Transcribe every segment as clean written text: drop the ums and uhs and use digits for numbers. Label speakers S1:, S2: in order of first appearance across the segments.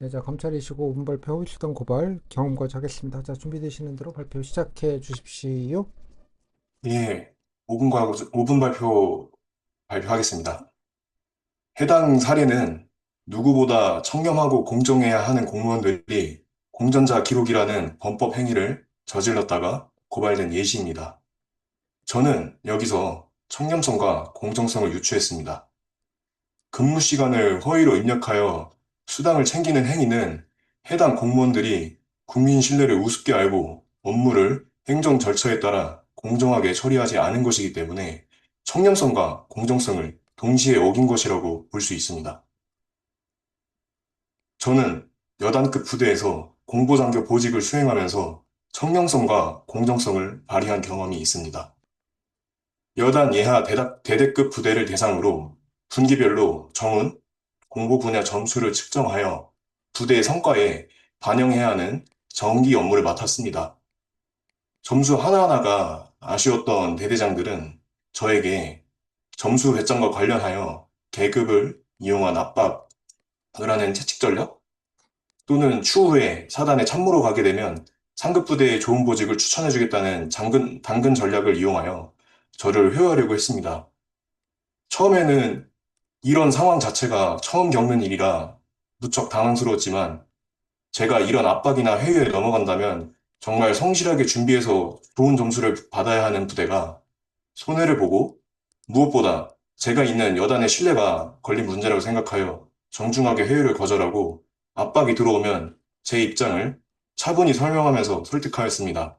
S1: 네, 자, 검찰이시고 5분 발표 후 수단 고발 경험까지 하겠습니다. 자, 준비되시는 대로 발표 시작해 주십시오.
S2: 예, 5분 발표하겠습니다. 해당 사례는 누구보다 청렴하고 공정해야 하는 공무원들이 공전자 기록이라는 범법 행위를 저질렀다가 고발된 예시입니다. 저는 여기서 청렴성과 공정성을 유추했습니다. 근무 시간을 허위로 입력하여 수당을 챙기는 행위는 해당 공무원들이 국민 신뢰를 우습게 알고 업무를 행정 절차에 따라 공정하게 처리하지 않은 것이기 때문에 청렴성과 공정성을 동시에 어긴 것이라고 볼 수 있습니다. 저는 여단급 부대에서 공보장교 보직을 수행하면서 청렴성과 공정성을 발휘한 경험이 있습니다. 여단 예하 대대급 부대를 대상으로 분기별로 정원, 공보 분야 점수를 측정하여 부대의 성과에 반영해야 하는 정기 업무를 맡았습니다. 점수 하나하나가 아쉬웠던 대대장들은 저에게 점수 배점과 관련하여 계급을 이용한 압박을 하는 채찍 전략 또는 추후에 사단에 참모로 가게 되면 상급 부대의 좋은 보직을 추천해주겠다는 당근 전략을 이용하여 저를 회유하려고 했습니다. 처음에는 이런 상황 자체가 처음 겪는 일이라 무척 당황스러웠지만 제가 이런 압박이나 회유에 넘어간다면 정말 성실하게 준비해서 좋은 점수를 받아야 하는 부대가 손해를 보고 무엇보다 제가 있는 여단의 신뢰가 걸린 문제라고 생각하여 정중하게 회유를 거절하고 압박이 들어오면 제 입장을 차분히 설명하면서 설득하였습니다.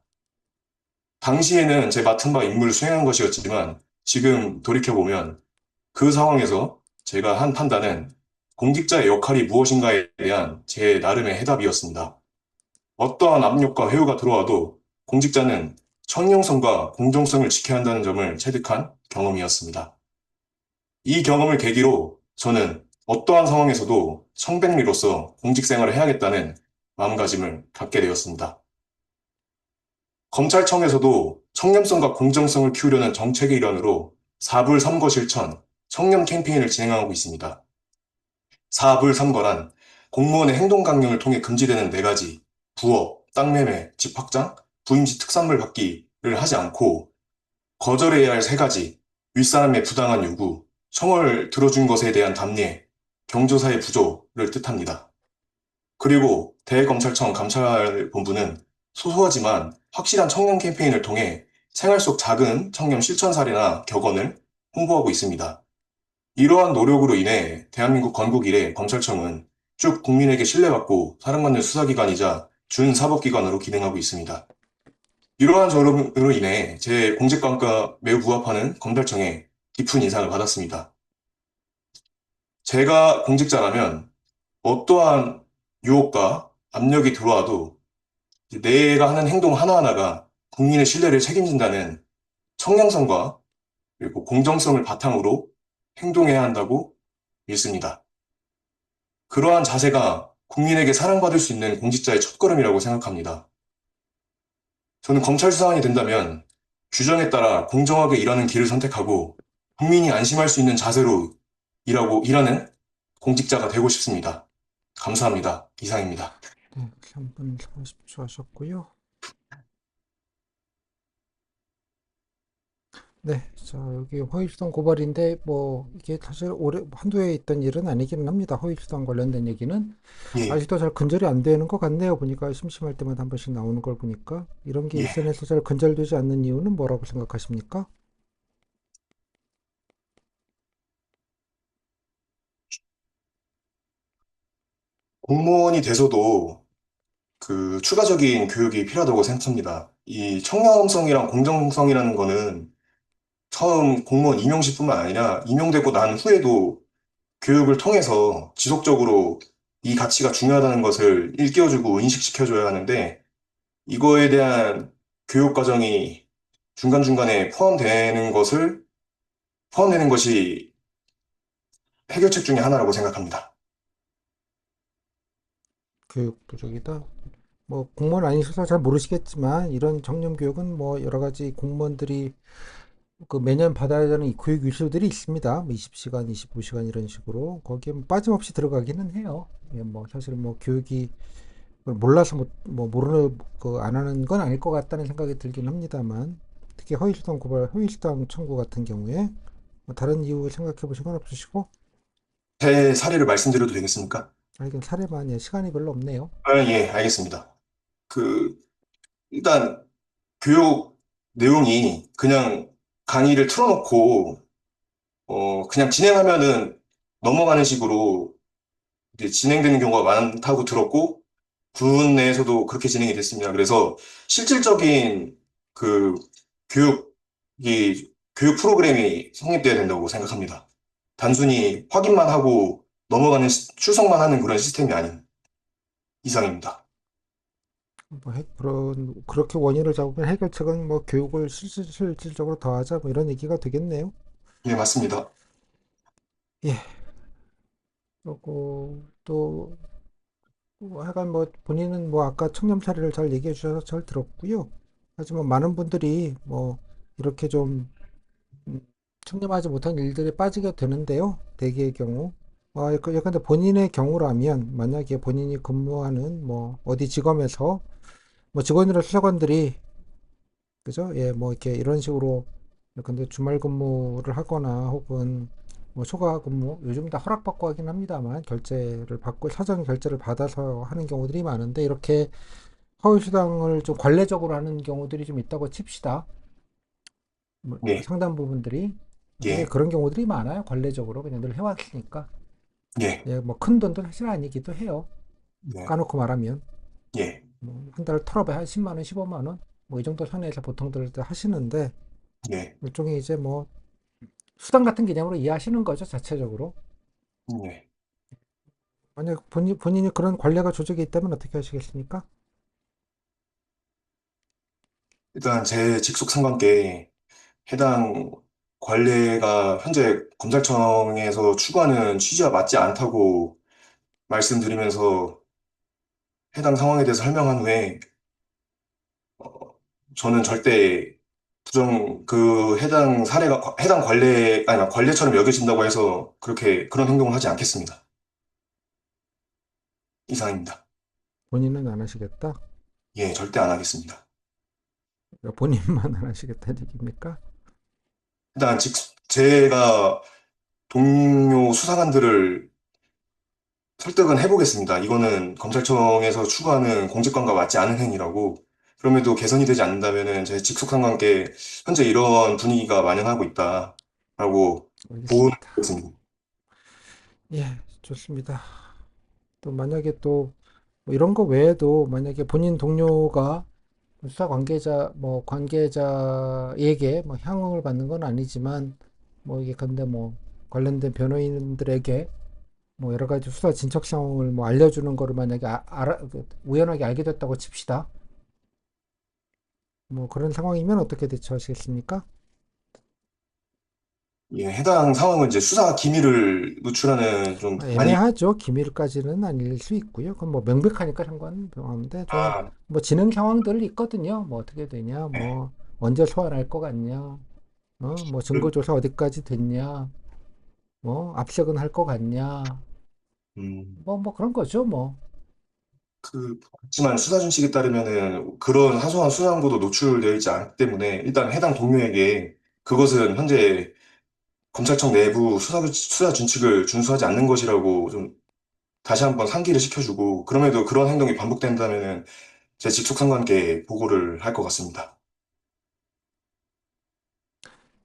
S2: 당시에는 제 맡은 바 임무를 수행한 것이었지만 지금 돌이켜보면 그 상황에서 제가 한 판단은 공직자의 역할이 무엇인가에 대한 제 나름의 해답이었습니다. 어떠한 압력과 회유가 들어와도 공직자는 청렴성과 공정성을 지켜야 한다는 점을 체득한 경험이었습니다. 이 경험을 계기로 저는 어떠한 상황에서도 청백리로서 공직 생활을 해야겠다는 마음가짐을 갖게 되었습니다. 검찰청에서도 청렴성과 공정성을 키우려는 정책의 일환으로 4불 3거 실천 청렴 캠페인을 진행하고 있습니다. 4불 3거란 공무원의 행동 강령을 통해 금지되는 네 가지 부업, 땅 매매, 집 확장, 부임시 특산물 받기를 하지 않고 거절해야 할 세 가지 윗사람의 부당한 요구, 청을 들어준 것에 대한 답례, 경조사의 부조를 뜻합니다. 그리고 대검찰청 감찰본부는 소소하지만 확실한 청렴 캠페인을 통해 생활 속 작은 청렴 실천 사례나 격언을 홍보하고 있습니다. 이러한 노력으로 인해 대한민국 건국 이래 검찰청은 쭉 국민에게 신뢰받고 사랑받는 수사기관이자 준사법기관으로 기능하고 있습니다. 이러한 저력으로 인해 제 공직관과 매우 부합하는 검찰청에 깊은 인상을 받았습니다. 제가 공직자라면 어떠한 유혹과 압력이 들어와도 내가 하는 행동 하나하나가 국민의 신뢰를 책임진다는 청량성과 그리고 공정성을 바탕으로 행동해야 한다고 믿습니다. 그러한 자세가 국민에게 사랑받을 수 있는 공직자의 첫걸음이라고 생각합니다. 저는 검찰 수사관이 된다면 규정에 따라 공정하게 일하는 길을 선택하고 국민이 안심할 수 있는 자세로 일하는 공직자가 되고 싶습니다. 감사합니다. 이상입니다.
S1: 네, 3분 40초 하셨고요. 네, 자, 여기 허위수당 고발인데 뭐 이게 사실 올해 한두 해 있던 일은 아니기는 합니다. 허위수당 관련된 얘기는
S2: 예,
S1: 아직도 잘 근절이 안 되는 것 같네요. 보니까 심심할 때마다 한 번씩 나오는 걸 보니까 이런 게
S2: 예.
S1: 일선에서 잘 근절되지 않는 이유는 뭐라고 생각하십니까?
S2: 공무원이 돼서도 그 추가적인 교육이 필요하다고 생각합니다. 이 청렴성이랑 공정성이라는 거는 처음 공무원 임용시뿐만 아니라 임용되고 난 후에도 교육을 통해서 지속적으로 이 가치가 중요하다는 것을 일깨워주고 인식시켜줘야 하는데 이거에 대한 교육 과정이 중간중간에 포함되는 것이 해결책 중에 하나라고 생각합니다.
S1: 교육 부족이다. 뭐 공무원 아니셔서 잘 모르시겠지만 이런 청렴 교육은 뭐 여러 가지 공무원들이 그 매년 받아야 되는 이 교육 일수들이 있습니다. 뭐 20시간, 25시간 이런 식으로 거기에 뭐 빠짐없이 들어가기는 해요. 예, 뭐 사실 뭐 교육이 그걸 몰라서 뭐 모르는 그 안 하는 건 아닐 것 같다는 생각이 들긴 합니다만 특히 허위수당 고발, 허위수당 청구 같은 경우에 뭐 다른 이유 생각해 보신 건 없으시고
S2: 제 사례를 말씀드려도 되겠습니까?
S1: 이건 사례만 예, 시간이 별로 없네요.
S2: 아, 예, 알겠습니다. 그, 일단, 교육 내용이 그냥 강의를 틀어놓고, 그냥 진행하면은 넘어가는 식으로 이제 진행되는 경우가 많다고 들었고, 군 내에서도 그렇게 진행이 됐습니다. 그래서 실질적인 그 교육 프로그램이 성립돼야 된다고 생각합니다. 단순히 확인만 하고 넘어가는, 출석만 하는 그런 시스템이 아닌 이상입니다.
S1: 뭐 그렇게 원인을 잡으면 해결책은 뭐 교육을 실질적으로 더하자 뭐 이런 얘기가 되겠네요.
S2: 예, 맞습니다.
S1: 예, 그리고 또 하여간 뭐 본인은 뭐 아까 청렴 사례를 잘 얘기해 주셔서 잘 들었고요. 하지만 많은 분들이 뭐 이렇게 좀 음, 청렴하지 못한 일들에 빠지게 되는데요. 대개의 경우. 근데 본인의 경우라면 만약에 본인이 근무하는 뭐 어디 지검에서 뭐 직원이나 수사관들이 그죠? 예, 뭐 이렇게 이런 식으로 근데 주말 근무를 하거나 혹은 뭐 초과 근무 요즘 다 허락받고 하긴 합니다만 결제를 받고 사전 결제를 받아서 하는 경우들이 많은데 이렇게 허위수당을 좀 관례적으로 하는 경우들이 좀 있다고 칩시다. 뭐
S2: 예,
S1: 상당 부분들이 예,
S2: 예,
S1: 그런 경우들이 많아요. 관례적으로 그냥 늘 해왔으니까
S2: 예,
S1: 예, 뭐 큰 돈도 사실 아니기도 해요.
S2: 예,
S1: 까놓고 말하면
S2: 예,
S1: 뭐한 달 털어봐야 한 10만 원, 15만 원 뭐 이 정도 선에서 보통들 하시는데
S2: 예,
S1: 일종의 이제 뭐 수당 같은 개념으로 이해하시는 거죠, 자체적으로.
S2: 예.
S1: 만약 본인이 그런 관례가 조직에 있다면 어떻게 하시겠습니까?
S2: 일단 제 직속 상관께 해당 관례가 현재 검찰청에서 추구하는 취지와 맞지 않다고 말씀드리면서 해당 상황에 대해서 설명한 후에 저는 절대 그 해당 사례가 해당 아니 관례처럼 여겨진다고 해서 그렇게 그런 행동을 하지 않겠습니다. 이상입니다.
S1: 본인은 안 하시겠다?
S2: 예, 절대 안 하겠습니다.
S1: 그러니까 본인만 안 하시겠다는 얘기입니까?
S2: 일단 제가 동료 수사관들을 설득은 해보겠습니다. 이거는 검찰청에서 추구하는 공직관과 맞지 않은 행위라고. 그럼에도 개선이 되지 않는다면은 제 직속 상관께 현재 이런 분위기가 만연하고 있다라고
S1: 알겠습니다.
S2: 보호하겠습니다.
S1: 예, 좋습니다. 또 만약에 또뭐 이런 거 외에도 만약에 본인 동료가 수사 관계자 뭐 관계자에게 뭐 향응을 받는 건 아니지만 뭐 이게 근데 뭐 관련된 변호인들에게 뭐 여러 가지 수사 진척 상황을 뭐 알려주는 거를 만약에 우연하게 알게 됐다고 칩시다. 뭐 그런 상황이면 어떻게 대처하시겠습니까?
S2: 예, 해당 상황은 이제 수사 기밀을 노출하는 좀 많이
S1: 애매하죠. 기밀까지는 아닐 수 있고요. 그건 뭐 명백하니까 상관없는데 좀
S2: 아,
S1: 뭐 진행 상황들이 있거든요. 뭐 어떻게 되냐,
S2: 네.
S1: 뭐 언제 소환할 것 같냐, 뭐 증거
S2: 그,
S1: 조사 어디까지 됐냐, 뭐 압색은 할 것 같냐,
S2: 음,
S1: 뭐 그런 거죠. 뭐
S2: 그렇지만 수사 준칙에 따르면은 그런 사소한 수사항보도 노출되어 있지 않기 때문에 일단 해당 동료에게 그것은 현재 검찰청 내부 수사 준칙을 준수하지 않는 것이라고 좀 다시 한번 상기를 시켜주고, 그럼에도 그런 행동이 반복된다면은 제 직속 상관께 보고를 할 것 같습니다.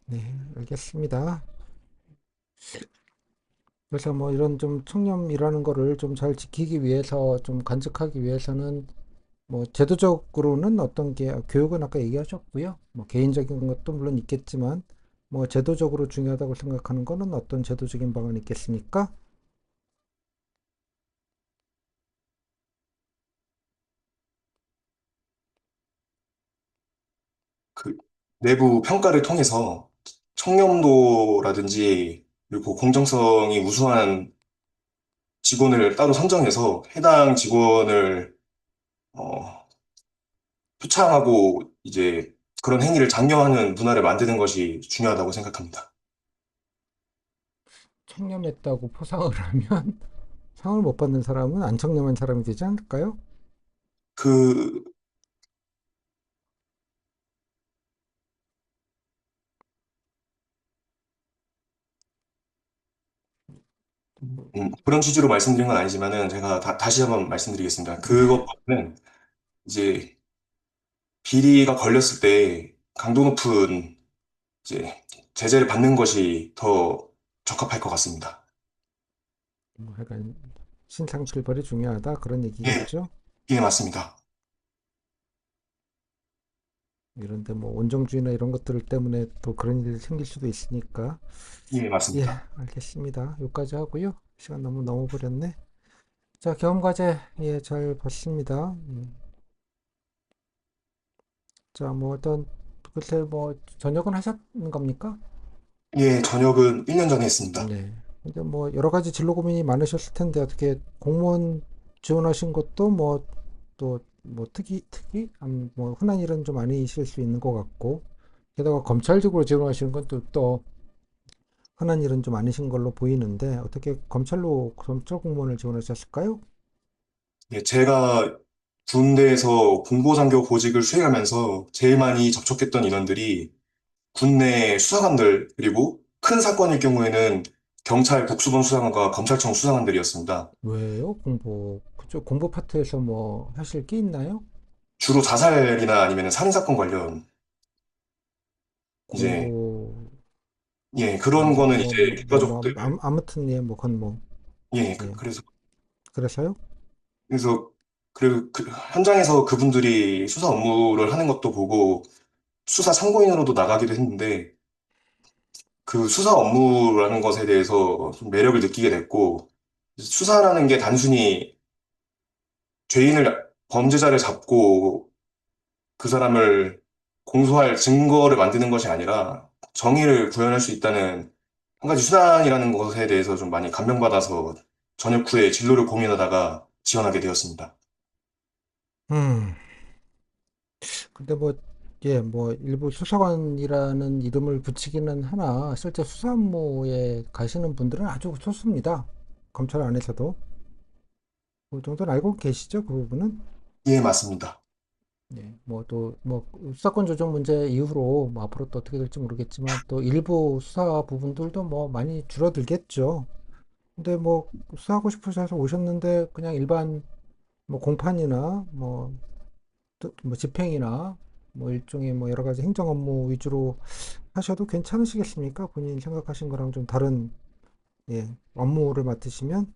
S1: 네, 알겠습니다. 그래서 뭐 이런 좀 청렴이라는 거를 좀 잘 지키기 위해서 좀 간직하기 위해서는 뭐 제도적으로는 어떤 게 교육은 아까 얘기하셨고요. 뭐 개인적인 것도 물론 있겠지만 뭐 제도적으로 중요하다고 생각하는 거는 어떤 제도적인 방안이 있겠습니까?
S2: 그 내부 평가를 통해서 청렴도라든지 그리고 공정성이 우수한 직원을 따로 선정해서 해당 직원을 어, 표창하고 이제 그런 행위를 장려하는 문화를 만드는 것이 중요하다고 생각합니다.
S1: 청렴했다고 포상을 하면 상을 못 받는 사람은 안 청렴한 사람이 되지 않을까요?
S2: 그, 그런 취지로 말씀드린 건 아니지만은 제가 다시 한번 말씀드리겠습니다.
S1: 네.
S2: 그것보다는 이제 비리가 걸렸을 때 강도 높은 이제 제재를 받는 것이 더 적합할 것 같습니다.
S1: 뭐 약간 신상필벌이 중요하다 그런
S2: 예,
S1: 얘기겠죠.
S2: 예, 맞습니다.
S1: 이런데 뭐 온정주의나 이런 것들 때문에 또 그런 일이 생길 수도 있으니까.
S2: 예,
S1: 예,
S2: 맞습니다.
S1: 알겠습니다. 여기까지 하고요. 시간 너무 넘어버렸네. 자, 경험과제 예, 잘 봤습니다. 자, 뭐 어떤 글쎄 뭐 전역은 하셨는 겁니까?
S2: 예, 전역은 1년 전에 했습니다.
S1: 네. 근데 뭐 여러 가지 진로 고민이 많으셨을 텐데 어떻게 공무원 지원하신 것도 뭐 또 뭐 뭐 흔한 일은 좀 아니실 수 있는 것 같고 게다가 검찰직으로 지원하시는 건 또 흔한 일은 좀 아니신 걸로 보이는데 어떻게 검찰 공무원을 지원하셨을까요?
S2: 예, 제가 군대에서 공보장교 보직을 수행하면서 제일 많이 접촉했던 인원들이 군내 수사관들, 그리고 큰 사건일 경우에는 경찰 국수본 수사관과 검찰청 수사관들이었습니다.
S1: 왜요? 그쪽 공보 파트에서 뭐 하실 게 있나요?
S2: 주로 자살이나 아니면 살인사건 관련, 이제,
S1: 공보
S2: 예, 그런 거는 이제 유가족들,
S1: 아무튼 예, 뭐 그건 뭐
S2: 예,
S1: 예.
S2: 그래서,
S1: 그래서요?
S2: 그래서, 그리고 현장에서 그분들이 수사 업무를 하는 것도 보고 수사 참고인으로도 나가기도 했는데, 그 수사 업무라는 것에 대해서 좀 매력을 느끼게 됐고, 수사라는 게 단순히 범죄자를 잡고 그 사람을 공소할 증거를 만드는 것이 아니라 정의를 구현할 수 있다는 한 가지 수단이라는 것에 대해서 좀 많이 감명받아서 전역 후에 진로를 고민하다가 지원하게 되었습니다.
S1: 음. 근데 뭐 예, 뭐 일부 수사관이라는 이름을 붙이기는 하나 실제 수사 업무에 가시는 분들은 아주 소수입니다. 검찰 안에서도 그 정도는 알고 계시죠? 그 부분은?
S2: 예, 맞습니다.
S1: 예, 뭐 또 뭐 수사권 조정 문제 이후로 뭐 앞으로 또 어떻게 될지 모르겠지만 또 일부 수사 부분들도 뭐 많이 줄어들겠죠. 근데 뭐 수사하고 싶으셔서 오셨는데 그냥 일반 뭐 공판이나 뭐 집행이나 뭐 일종의 뭐 여러 가지 행정 업무 위주로 하셔도 괜찮으시겠습니까? 본인 생각하신 거랑 좀 다른 예, 업무를 맡으시면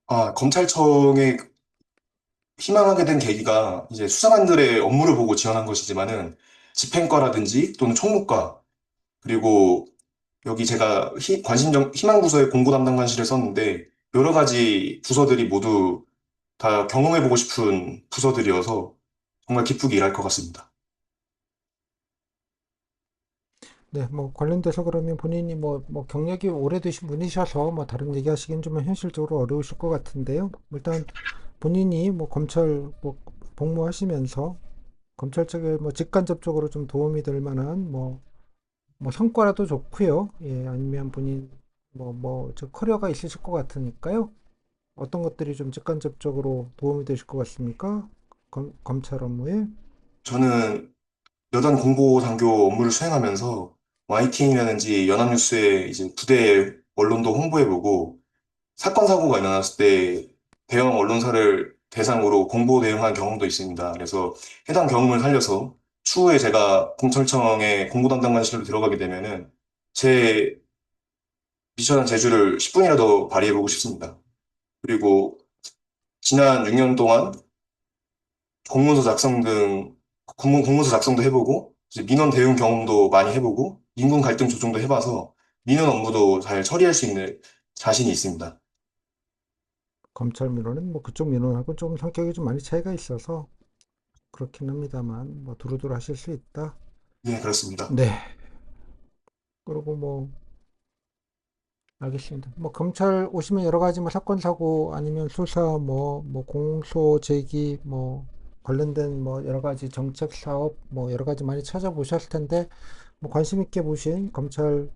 S2: 아, 검찰청에 희망하게 된 계기가 이제 수사관들의 업무를 보고 지원한 것이지만은 집행과라든지 또는 총무과 그리고 여기 제가 희망 부서의 공고 담당관실을 썼는데 여러 가지 부서들이 모두 다 경험해보고 싶은 부서들이어서 정말 기쁘게 일할 것 같습니다.
S1: 네, 뭐 관련돼서 그러면 본인이 뭐 경력이 오래되신 분이셔서 뭐 다른 얘기하시긴 좀 현실적으로 어려우실 것 같은데요. 일단 본인이 뭐 검찰 뭐 복무하시면서 검찰 쪽에 뭐 직간접적으로 좀 도움이 될 만한 뭐 성과라도 좋고요. 예, 아니면 본인 저 커리어가 있으실 것 같으니까요. 어떤 것들이 좀 직간접적으로 도움이 되실 것 같습니까? 검찰 업무에?
S2: 저는 여단 공보 장교 업무를 수행하면서 YTN이라든지 연합뉴스의 이제 부대 언론도 홍보해보고 사건 사고가 일어났을 때 대형 언론사를 대상으로 공보 대응한 경험도 있습니다. 그래서 해당 경험을 살려서 추후에 제가 공철청의 공보 담당관실로 들어가게 되면은 제 미션한 재주를 10분이라도 발휘해보고 싶습니다. 그리고 지난 6년 동안 공문서 작성 등 공문서 작성도 해보고 이제 민원 대응 경험도 많이 해보고 인군 갈등 조정도 해봐서 민원 업무도 잘 처리할 수 있는 자신이 있습니다.
S1: 검찰 민원은 뭐 그쪽 민원하고 좀 성격이 좀 많이 차이가 있어서 그렇긴 합니다만 뭐 두루두루 하실 수 있다.
S2: 예, 그렇습니다.
S1: 네. 그리고 뭐 알겠습니다. 뭐 검찰 오시면 여러 가지 뭐 사건 사고 아니면 수사 뭐 공소 제기 뭐 관련된 뭐 여러 가지 정책 사업 뭐 여러 가지 많이 찾아보셨을 텐데 뭐 관심 있게 보신 검찰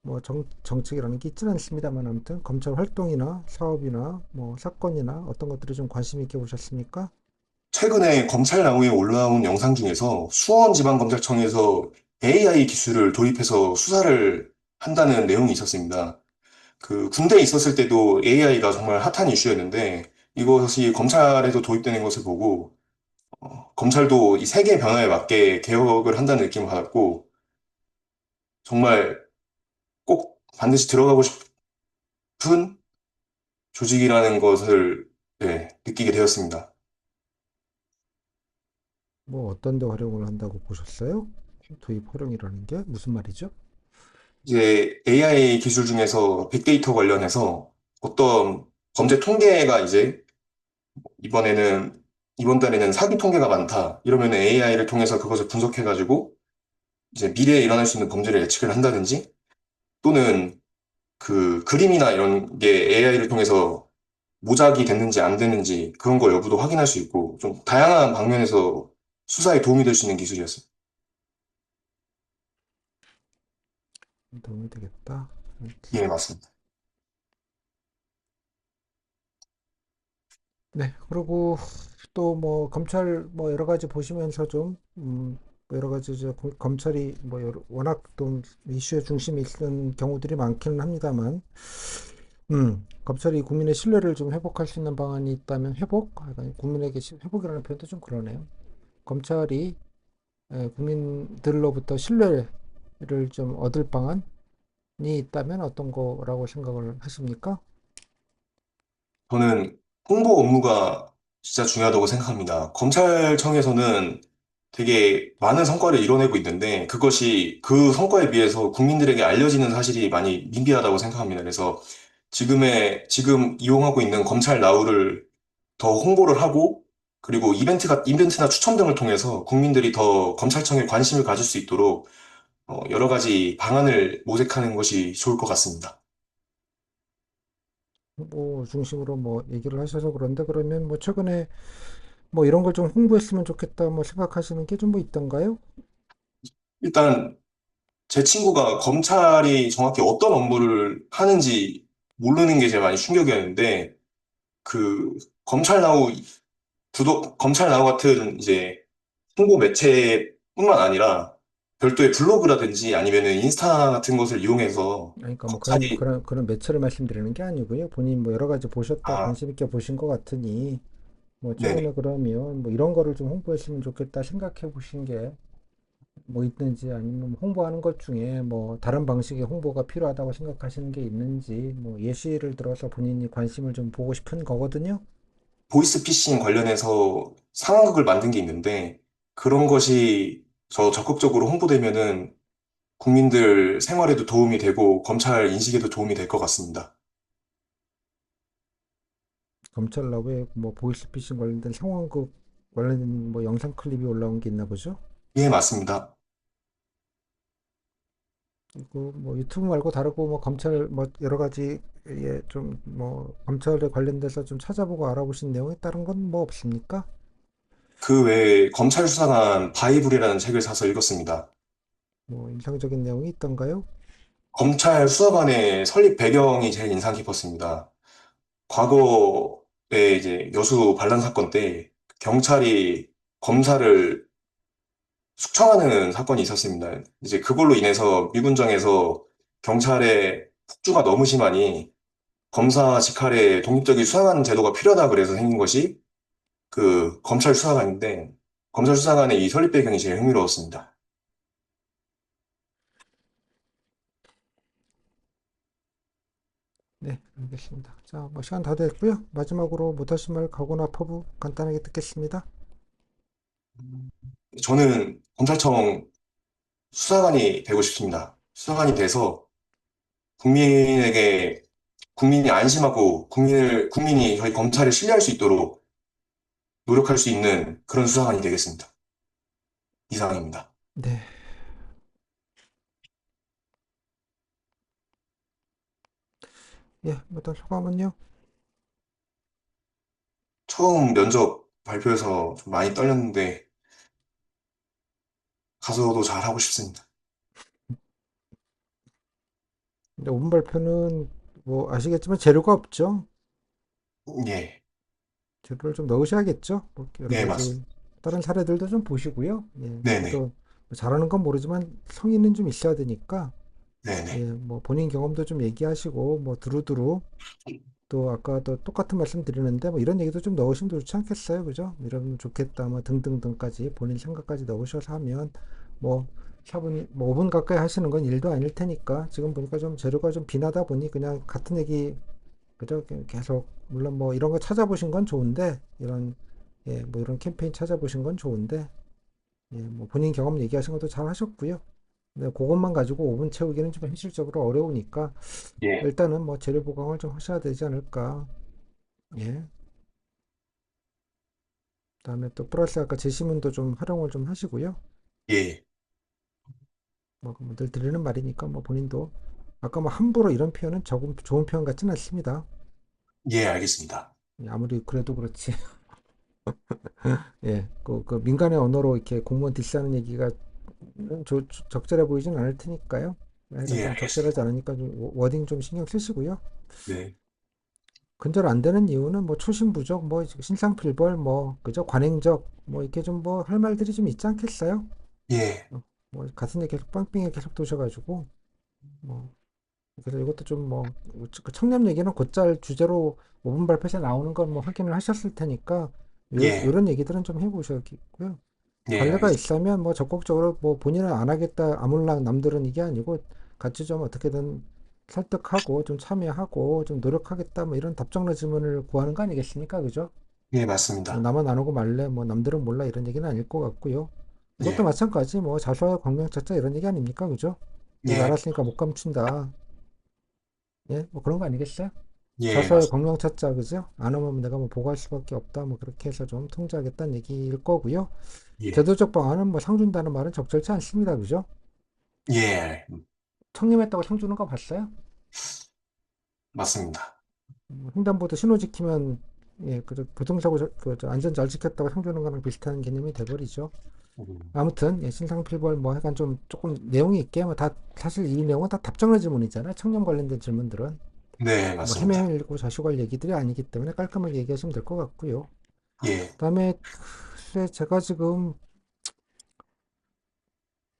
S1: 뭐 정책이라는 게 있지는 않습니다만 아무튼 검찰 활동이나 사업이나 뭐 사건이나 어떤 것들이 좀 관심 있게 보셨습니까?
S2: 최근에 검찰 나무에 올라온 영상 중에서 수원지방검찰청에서 AI 기술을 도입해서 수사를 한다는 내용이 있었습니다. 그 군대에 있었을 때도 AI가 정말 핫한 이슈였는데 이것이 검찰에도 도입되는 것을 보고 검찰도 이 세계 변화에 맞게 개혁을 한다는 느낌을 받았고 정말 꼭 반드시 들어가고 싶은 조직이라는 것을 네, 느끼게 되었습니다.
S1: 뭐 어떤 데 활용을 한다고 보셨어요? 도입 활용이라는 게 무슨 말이죠?
S2: 이제 AI 기술 중에서 빅데이터 관련해서 어떤 범죄 통계가 이제 이번에는 이번 달에는 사기 통계가 많다. 이러면 AI를 통해서 그것을 분석해가지고 이제 미래에 일어날 수 있는 범죄를 예측을 한다든지 또는 그 그림이나 이런 게 AI를 통해서 모작이 됐는지 안 됐는지 그런 거 여부도 확인할 수 있고 좀 다양한 방면에서 수사에 도움이 될 수 있는 기술이었어요.
S1: 도움이 되겠다.
S2: 예, 맞습니다.
S1: 네, 그리고 또 뭐 검찰 뭐 여러 가지 보시면서 좀 뭐 여러 가지 검찰이 뭐 워낙 또 이슈의 중심에 있는 경우들이 많기는 합니다만 검찰이 국민의 신뢰를 좀 회복할 수 있는 방안이 있다면 회복, 아니, 국민에게 회복이라는 표현도 좀 그러네요. 검찰이 국민들로부터 신뢰를 좀 얻을 방안이 있다면 어떤 거라고 생각을 하십니까?
S2: 저는 홍보 업무가 진짜 중요하다고 생각합니다. 검찰청에서는 되게 많은 성과를 이뤄내고 있는데 그것이 그 성과에 비해서 국민들에게 알려지는 사실이 많이 미비하다고 생각합니다. 그래서 지금 이용하고 있는 검찰 나우를 더 홍보를 하고 그리고 이벤트나 추첨 등을 통해서 국민들이 더 검찰청에 관심을 가질 수 있도록 여러 가지 방안을 모색하는 것이 좋을 것 같습니다.
S1: 뭐 중심으로 뭐 얘기를 하셔서 그런데 그러면 뭐 최근에 뭐 이런 걸 좀 홍보했으면 좋겠다 뭐 생각하시는 게 좀 뭐 있던가요?
S2: 일단 제 친구가 검찰이 정확히 어떤 업무를 하는지 모르는 게 제일 많이 충격이었는데, 그, 검찰 나우 같은 이제 홍보 매체뿐만 아니라 별도의 블로그라든지 아니면은 인스타 같은 것을 이용해서
S1: 아니, 그러니까 뭐
S2: 검찰이,
S1: 그런 매체를 말씀드리는 게 아니고요. 본인 뭐 여러 가지 보셨다
S2: 아,
S1: 관심 있게 보신 것 같으니 뭐
S2: 네네.
S1: 최근에 그러면 뭐 이런 거를 좀 홍보했으면 좋겠다 생각해 보신 게 뭐 있는지 아니면 뭐 홍보하는 것 중에 뭐 다른 방식의 홍보가 필요하다고 생각하시는 게 있는지 뭐 예시를 들어서 본인이 관심을 좀 보고 싶은 거거든요.
S2: 보이스피싱 관련해서 상황극을 만든 게 있는데, 그런 것이 저 적극적으로 홍보되면은 국민들 생활에도 도움이 되고 검찰 인식에도 도움이 될 것 같습니다.
S1: 검찰 나부에 뭐 보이스피싱 관련된 상황극 관련된 뭐 영상 클립이 올라온 게 있나 보죠.
S2: 예, 맞습니다.
S1: 그리고 뭐 유튜브 말고 다르고 뭐 검찰 뭐 여러 가지 좀 뭐 검찰에 관련돼서 좀 찾아보고 알아보신 내용이 다른 건 뭐 없습니까?
S2: 그 외에 검찰 수사관 바이블이라는 책을 사서 읽었습니다.
S1: 뭐 인상적인 내용이 있던가요?
S2: 검찰 수사관의 설립 배경이 제일 인상 깊었습니다. 과거에 이제 여수 반란 사건 때 경찰이 검사를 숙청하는 사건이 있었습니다. 이제 그걸로 인해서 미군정에서 경찰의 폭주가 너무 심하니 검사 직할에 독립적인 수사관 제도가 필요하다 그래서 생긴 것이 그 검찰 수사관인데 검찰 수사관의 이 설립 배경이 제일 흥미로웠습니다.
S1: 네, 알겠습니다. 자, 뭐 시간 다 됐고요. 마지막으로 못하신 말 각오나 포부 간단하게 듣겠습니다.
S2: 저는 검찰청 수사관이 되고 싶습니다. 수사관이 돼서 국민에게 국민이 안심하고 국민이 저희 검찰을 신뢰할 수 있도록 노력할 수 있는 그런 수사관이 되겠습니다. 이상입니다.
S1: 네, 예, 일단 소감은요?
S2: 처음 면접 발표해서 좀 많이 떨렸는데 가서도 잘 하고 싶습니다.
S1: 근데 오분 발표는 뭐 아시겠지만 재료가 없죠.
S2: 예,
S1: 재료를 좀 넣으셔야겠죠. 뭐 여러
S2: 네,
S1: 가지
S2: 맞습니다.
S1: 다른 사례들도 좀 보시고요. 예,
S2: 네네,
S1: 그래도 뭐 잘하는 건 모르지만 성의는 좀 있어야 되니까 예,
S2: 네네,
S1: 뭐 본인 경험도 좀 얘기하시고 뭐 두루두루 또 아까도 똑같은 말씀 드리는데 뭐 이런 얘기도 좀 넣으시면 좋지 않겠어요, 그죠? 이러면 좋겠다, 뭐 등등등까지 본인 생각까지 넣으셔서 하면 뭐 4분, 뭐 5분 가까이 하시는 건 일도 아닐 테니까 지금 보니까 좀 재료가 좀 빈하다 보니 그냥 같은 얘기 그죠? 계속 물론 뭐 이런 거 찾아보신 건 좋은데 이런 예, 뭐 이런 캠페인 찾아보신 건 좋은데 예, 뭐 본인 경험 얘기하신 것도 잘 하셨고요. 근데 그것만 가지고 5분 채우기는 좀 현실적으로 어려우니까
S2: 예,
S1: 일단은 뭐 재료 보강을 좀 하셔야 되지 않을까. 예. 그다음에 또 플러스 아까 제시문도 좀 활용을 좀 하시고요.
S2: 예,
S1: 뭐늘 드리는 말이니까 뭐 본인도 아까 뭐 함부로 이런 표현은 조금 좋은 표현 같지는 않습니다.
S2: 예, 알겠습니다.
S1: 예, 아무리 그래도 그렇지. 예, 그 민간의 언어로 이렇게 공무원 디스하는 얘기가 적절해 보이진 않을 테니까요. 하여간
S2: 예,
S1: 좀 적절하지
S2: 알겠습니다.
S1: 않으니까 좀 워딩 좀 신경 쓰시고요.
S2: 네,
S1: 근절 안 되는 이유는 뭐 초심부족, 뭐 신상필벌, 뭐 그저 관행적, 뭐 이렇게 좀 뭐 할 말들이 좀 있지 않겠어요?
S2: 예,
S1: 뭐 같은 얘기 계속 빵빙에 계속 도셔가지고 뭐 그래서 이것도 좀 뭐 그 청렴 얘기는 곧잘 주제로 5분 발표에 나오는 건 뭐 확인을 하셨을 테니까
S2: 예,
S1: 요런 얘기들은 좀 해보셔야겠고요.
S2: 예,
S1: 관례가
S2: 알겠습니다.
S1: 있으면 뭐 적극적으로 뭐 본인은 안 하겠다 아물랑 남들은 이게 아니고 같이 좀 어떻게든 설득하고 좀 참여하고 좀 노력하겠다 뭐 이런 답정너 질문을 구하는 거 아니겠습니까? 그죠?
S2: 예,
S1: 뭐
S2: 맞습니다.
S1: 나만 안 오고 말래 뭐 남들은 몰라 이런 얘기는 아닐 것 같고요. 이것도
S2: 예,
S1: 마찬가지 뭐 자수와 광명찾자 이런 얘기 아닙니까? 그죠? 우리가
S2: 예,
S1: 알았으니까 못 감춘다. 예? 뭐 그런 거 아니겠어요?
S2: 예,
S1: 자수의
S2: 맞습니다.
S1: 광명 찾자, 그죠? 안 오면 내가 뭐 보고할 수밖에 없다, 뭐 그렇게 해서 좀 통제하겠다는 얘기일 거고요.
S2: 예,
S1: 제도적 방안은 뭐 상 준다는 말은 적절치 않습니다, 그죠?
S2: 예,
S1: 청렴했다고 상 주는 거 봤어요?
S2: 맞습니다.
S1: 횡단보도 신호 지키면 예, 교통사고 안전 잘 지켰다고 상 주는 거랑 비슷한 개념이 돼버리죠.
S2: 음,
S1: 아무튼 예, 신상필벌 뭐 약간 좀 조금 내용이 있게 뭐 다 사실 이 내용은 다 답정의 질문이잖아요. 청렴 관련된 질문들은
S2: 네,
S1: 뭐
S2: 맞습니다.
S1: 헤매고 자수할 얘기들이 아니기 때문에 깔끔하게 얘기하시면 될 것 같고요.
S2: 예,
S1: 그다음에 글쎄 제가 지금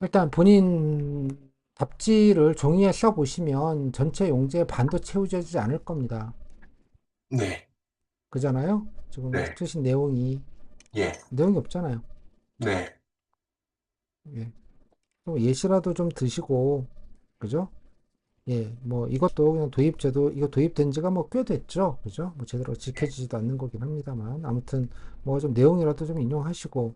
S1: 일단 본인 답지를 종이에 써 보시면 전체 용지의 반도 채워지지 않을 겁니다.
S2: 네,
S1: 그잖아요? 지금
S2: 네,
S1: 쓰신 내용이
S2: 예,
S1: 내용이 없잖아요.
S2: 네,
S1: 예. 또 예시라도 좀 드시고 그죠? 예, 뭐 이것도 그냥 도입제도 이거 도입된 지가 뭐 꽤 됐죠, 그죠? 뭐 제대로 지켜지지도 않는 거긴 합니다만 아무튼 뭐 좀 내용이라도 좀 인용하시고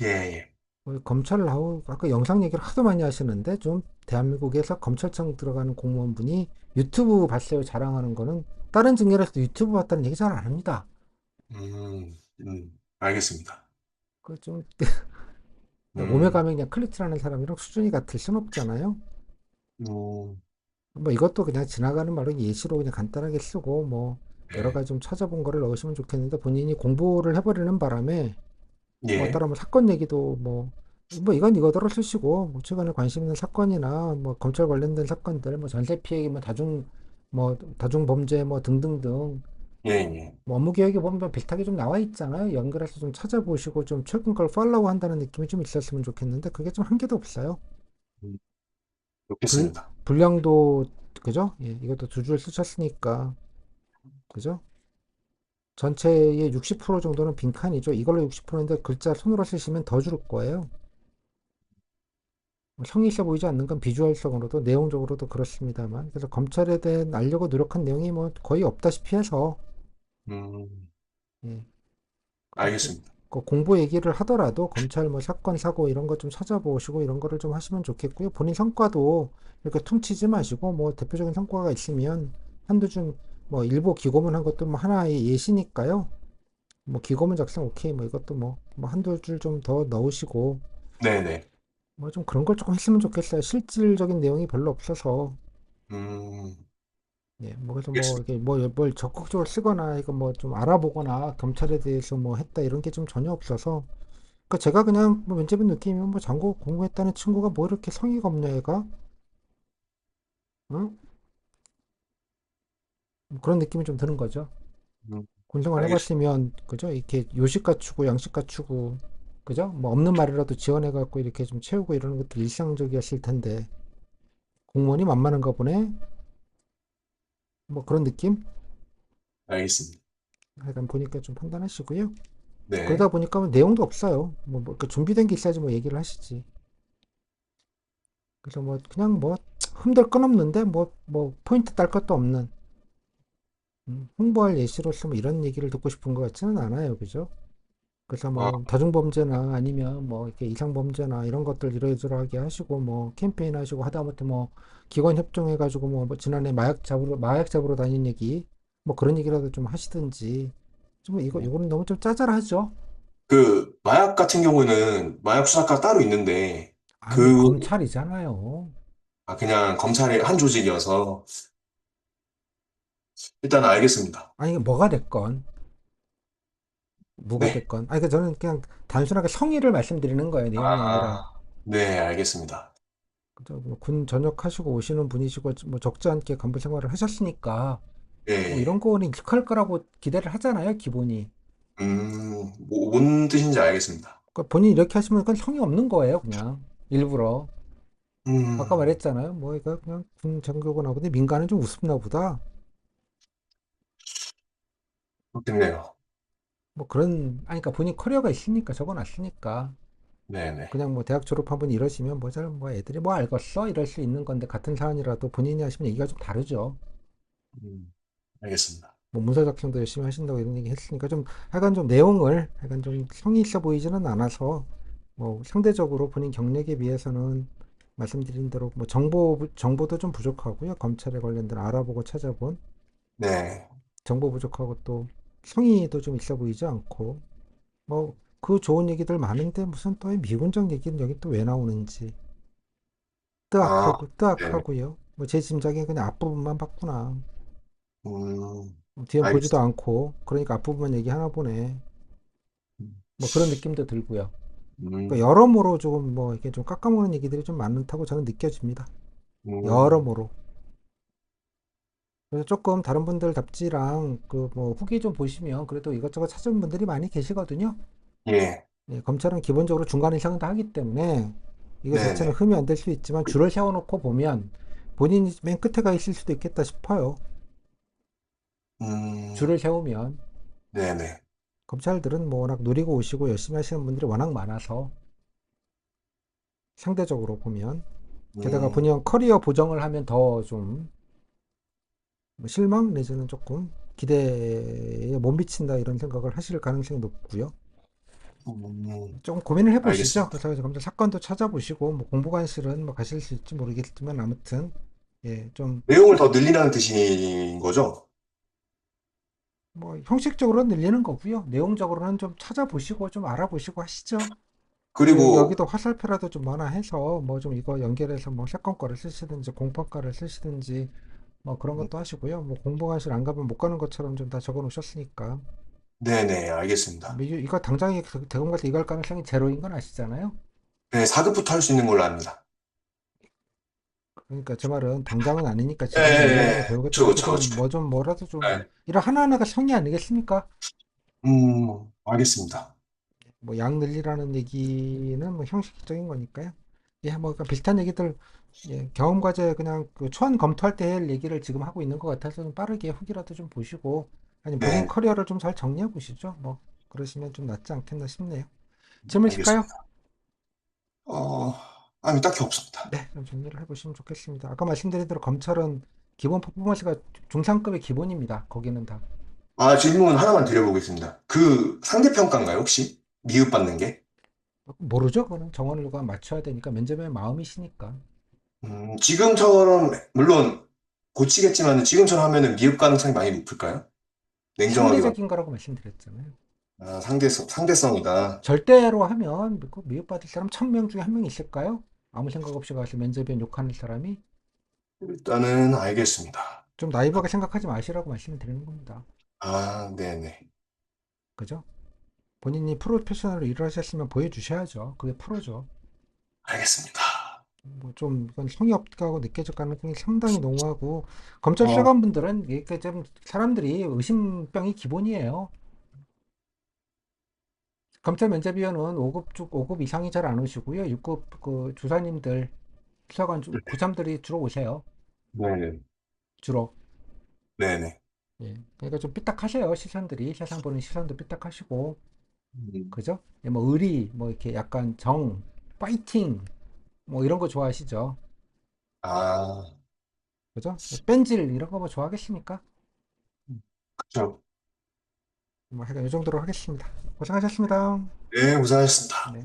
S2: 예, 예.
S1: 검찰 나오 아까 영상 얘기를 하도 많이 하시는데 좀 대한민국에서 검찰청 들어가는 공무원분이 유튜브 봤어요 자랑하는 거는 다른 직렬에서도 유튜브 봤다는 얘기 잘 안 합니다.
S2: 알겠습니다.
S1: 그좀 몸에
S2: 음,
S1: 가면 그냥 클리트라는 사람이랑 수준이 같을 순 없잖아요.
S2: 음,
S1: 뭐 이것도 그냥 지나가는 말로 예시로 그냥 간단하게 쓰고 뭐 여러
S2: 네,
S1: 가지 좀 찾아본 거를 넣으시면 좋겠는데 본인이 공부를 해버리는 바람에 뭐
S2: 예,
S1: 따라 뭐 사건 얘기도 뭐 이건 이거대로 쓰시고 뭐 최근에 관심 있는 사건이나 뭐 검찰 관련된 사건들 뭐 전세 피해 뭐 다중 범죄 뭐 등등등
S2: 예, 예.
S1: 뭐 업무 계획에 보면 비슷하게 좀 나와 있잖아요. 연결해서 좀 찾아보시고 좀 최근 걸 팔로우 한다는 느낌이 좀 있었으면 좋겠는데 그게 좀 한계도 없어요.
S2: 음,
S1: 불
S2: 좋겠습니다.
S1: 분량도 그죠? 예, 이것도 두 줄 쓰셨으니까 그죠? 전체의 60% 정도는 빈칸이죠. 이걸로 60%인데 글자 손으로 쓰시면 더 줄 거예요. 뭐 성의 있어 보이지 않는 건 비주얼성으로도 내용적으로도 그렇습니다만 그래서 검찰에 대해 알려고 노력한 내용이 뭐 거의 없다시피 해서
S2: 음,
S1: 예,
S2: 알겠습니다.
S1: 그 공보 얘기를 하더라도 검찰 뭐 사건 사고 이런 거 좀 찾아보시고 이런 거를 좀 하시면 좋겠고요. 본인 성과도 이렇게 퉁치지 마시고 뭐 대표적인 성과가 있으면 한두 줄 뭐 일부 기고문 한 것도 뭐 하나의 예시니까요. 뭐 기고문 작성 오케이 뭐 이것도 뭐 한두 줄 좀 더 넣으시고
S2: 네네.
S1: 뭐 좀 그런 걸 조금 했으면 좋겠어요. 실질적인 내용이 별로 없어서
S2: 음,
S1: 예, 뭐 그래서 뭐
S2: 알겠습니다.
S1: 이게 뭐 뭘 적극적으로 쓰거나 이거 뭐 좀 알아보거나 경찰에 대해서 뭐 했다 이런 게 좀 전혀 없어서 그러니까 제가 그냥 뭐 면접은 느낌이면 뭐 장고 공부했다는 친구가 뭐 이렇게 성의가 없냐 얘가 응? 뭐 그런 느낌이 좀 드는 거죠.
S2: 음,
S1: 군생활
S2: 알겠습니다.
S1: 해봤으면 그죠? 이렇게 요식 갖추고 양식 갖추고 그죠? 뭐 없는 말이라도 지원해 갖고 이렇게 좀 채우고 이러는 것도 일상적이었을 텐데 공무원이 만만한가 보네. 뭐 그런 느낌?
S2: 알겠습니다.
S1: 하여간 보니까 좀 판단하시고요.
S2: 네.
S1: 그러다 보니까 뭐 내용도 없어요. 그 준비된 게 있어야지 뭐 얘기를 하시지. 그래서 뭐 그냥 뭐 흠들 건 없는데 뭐 포인트 딸 것도 없는 홍보할 예시로서 뭐 이런 얘기를 듣고 싶은 것 같지는 않아요. 그죠? 그래서
S2: 아,
S1: 뭐 다중범죄나 아니면 뭐 이렇게 이상범죄나 이런 것들 이러저러하게 하시고 뭐 캠페인 하시고 하다못해 뭐 기관 협정해가지고 뭐 지난해 마약 잡으러 다닌 얘기 뭐 그런 얘기라도 좀 하시든지 좀
S2: 네.
S1: 이거는 너무 좀 짜잘하죠.
S2: 그 마약 같은 경우는 마약 수사과가 따로 있는데
S1: 아니
S2: 그
S1: 검찰이잖아요.
S2: 그냥 검찰의 한 조직이어서 일단 알겠습니다.
S1: 아니 뭐가 됐건 뭐가
S2: 네.
S1: 됐건 아니 그 저는 그냥 단순하게 성의를 말씀드리는 거예요. 내용이 아니라
S2: 네, 알겠습니다.
S1: 그죠? 뭐군 전역하시고 오시는 분이시고 뭐 적지 않게 간부 생활을 하셨으니까 뭐
S2: 네.
S1: 이런 거는 익숙할 거라고 기대를 하잖아요, 기본이.
S2: 뭔 뜻인지 알겠습니다.
S1: 그러니까 본인이 이렇게 하시면 그건 성의 없는 거예요, 그냥. 일부러. 아까
S2: 음,
S1: 말했잖아요. 뭐, 이거 그냥 군 장교구나 보다. 민간은 좀 우습나 보다.
S2: 그렇겠네요.
S1: 뭐 그런, 아니, 그러니까 본인 커리어가 있으니까, 적어놨으니까.
S2: 네네.
S1: 그냥 뭐 대학 졸업한 분 이러시면 뭐 애들이 뭐 알겠어? 이럴 수 있는 건데, 같은 사안이라도 본인이 하시면 얘기가 좀 다르죠.
S2: 음, 알겠습니다.
S1: 뭐 문서 작성도 열심히 하신다고 이런 얘기 했으니까 좀, 약간 좀 내용을, 약간 좀 성의 있어 보이지는 않아서, 뭐 상대적으로 본인 경력에 비해서는 말씀드린 대로 뭐 정보도 좀 부족하고요. 검찰에 관련된 알아보고 찾아본
S2: 네.
S1: 정보 부족하고 또 성의도 좀 있어 보이지 않고 뭐 그 좋은 얘기들 많은데 무슨 또 미군정 얘기는 여기 또 왜 나오는지
S2: 아, 네네.
S1: 뜨악하고요. 뭐 제 짐작엔 그냥 앞부분만 봤구나. 뒤엔 보지도
S2: 알겠습니다.
S1: 않고 그러니까 앞부분만 얘기하나 보네.
S2: 음,
S1: 뭐 그런 느낌도 들고요. 그러니까
S2: 음,
S1: 여러모로 조금 뭐 이렇게 좀 깎아먹는 얘기들이 좀 많다고 저는 느껴집니다.
S2: 음,
S1: 여러모로. 그래서 조금 다른 분들답지랑 그 뭐 후기 좀 보시면 그래도 이것저것 찾은 분들이 많이 계시거든요.
S2: 예,
S1: 예, 검찰은 기본적으로 중간 이상은 다 하기 때문에 이거 자체는
S2: 네네.
S1: 흠이 안 될 수 있지만 줄을 세워놓고 보면 본인이 맨 끝에 가 있을 수도 있겠다 싶어요.
S2: 음,
S1: 줄을 세우면
S2: 네네.
S1: 검찰들은 뭐 워낙 노리고 오시고 열심히 하시는 분들이 워낙 많아서 상대적으로 보면 게다가
S2: 음,
S1: 본인 커리어 보정을 하면 더 좀 실망 내지는 조금 기대에 못 미친다 이런 생각을 하실 가능성이 높고요. 조금 고민을 해보시죠.
S2: 알겠습니다.
S1: 그래서 검찰 사건도 찾아보시고 뭐 공보관실은 뭐 가실 수 있을지 모르겠지만 아무튼 예, 좀
S2: 내용을 더 늘리라는 뜻인 거죠?
S1: 뭐 형식적으로는 늘리는 거고요. 내용적으로는 좀 찾아보시고 좀 알아보시고 하시죠. 뭐
S2: 그리고,
S1: 여기도 화살표라도 좀 하나 해서 뭐 좀 이거 연결해서 뭐 사건과를 쓰시든지 공판과를 쓰시든지 뭐 그런
S2: 음,
S1: 것도 하시고요. 뭐 공보관실 안 가면 못 가는 것처럼 좀 다 적어 놓으셨으니까
S2: 네네, 알겠습니다.
S1: 이거 당장에 대검 가서 이거 할 가능성이 제로인 건 아시잖아요.
S2: 네, 4급부터 할 수 있는 걸로 압니다.
S1: 그러니까 제 말은 당장은 아니니까
S2: 예, 예,
S1: 지금은 1년 안에
S2: 예. 그쵸,
S1: 배우겠다고
S2: 그쵸,
S1: 조금
S2: 그쵸.
S1: 뭐 좀 뭐라도 좀
S2: 네.
S1: 이런 하나하나가 성의 아니겠습니까?
S2: 알겠습니다.
S1: 뭐 양 늘리라는 얘기는 뭐 형식적인 거니까요. 예, 뭐 그러니까 비슷한 얘기들 예, 경험 과제 그냥 그 초안 검토할 때 할 얘기를 지금 하고 있는 것 같아서 좀 빠르게 후기라도 좀 보시고 아니 본인
S2: 네,
S1: 커리어를 좀 잘 정리해 보시죠. 뭐 그러시면 좀 낫지 않겠나 싶네요. 질문 있을까요?
S2: 알겠습니다. 어, 아니, 딱히 없습니다.
S1: 네, 좀 정리를 해보시면 좋겠습니다. 아까 말씀드린 대로 검찰은 기본 퍼포먼스가 중상급의 기본입니다. 거기는 다.
S2: 질문 하나만 드려보겠습니다. 그 상대평가인가요, 혹시? 미흡받는 게?
S1: 모르죠? 그거는 정원을과 맞춰야 되니까 면접의 마음이시니까.
S2: 지금처럼, 물론 고치겠지만 지금처럼 하면은 미흡 가능성이 많이 높을까요? 냉정하게 봐.
S1: 상대적인 거라고 말씀드렸잖아요.
S2: 상대성이다.
S1: 절대로 하면 그 미움받을 사람 1000명 중에 한 명 있을까요? 아무 생각 없이 가서 면접에 욕하는 사람이
S2: 일단은 알겠습니다.
S1: 좀 나이브하게 생각하지 마시라고 말씀을 드리는 겁니다.
S2: 아, 네네.
S1: 그죠? 본인이 프로페셔널로 일을 하셨으면 보여주셔야죠. 그게 프로죠.
S2: 알겠습니다.
S1: 뭐 좀 이건 성의 없다고 느껴질 가능성이 상당히 농후하고 검찰
S2: 어,
S1: 수사관분들은 이게 좀 사람들이 의심병이 기본이에요. 검찰 면제비원은 5급 이상이 잘 안 오시고요. 6급 그 주사님들, 수사관,
S2: 네.
S1: 구참들이 주로 오세요.
S2: 네네.
S1: 주로.
S2: 네네.
S1: 예. 그러니까 좀 삐딱하세요. 시선들이. 세상 보는 시선도 삐딱하시고.
S2: 음,
S1: 그죠? 예, 뭐 의리, 뭐 이렇게 약간 정, 파이팅, 뭐 이런 거 좋아하시죠?
S2: 아,
S1: 그죠? 뺀질 이런 거 뭐 좋아하겠습니까?
S2: 그쵸.
S1: 뭐 하여간 이 정도로 하겠습니다. 고생하셨습니다.
S2: 네, 고생하셨습니다.
S1: 네.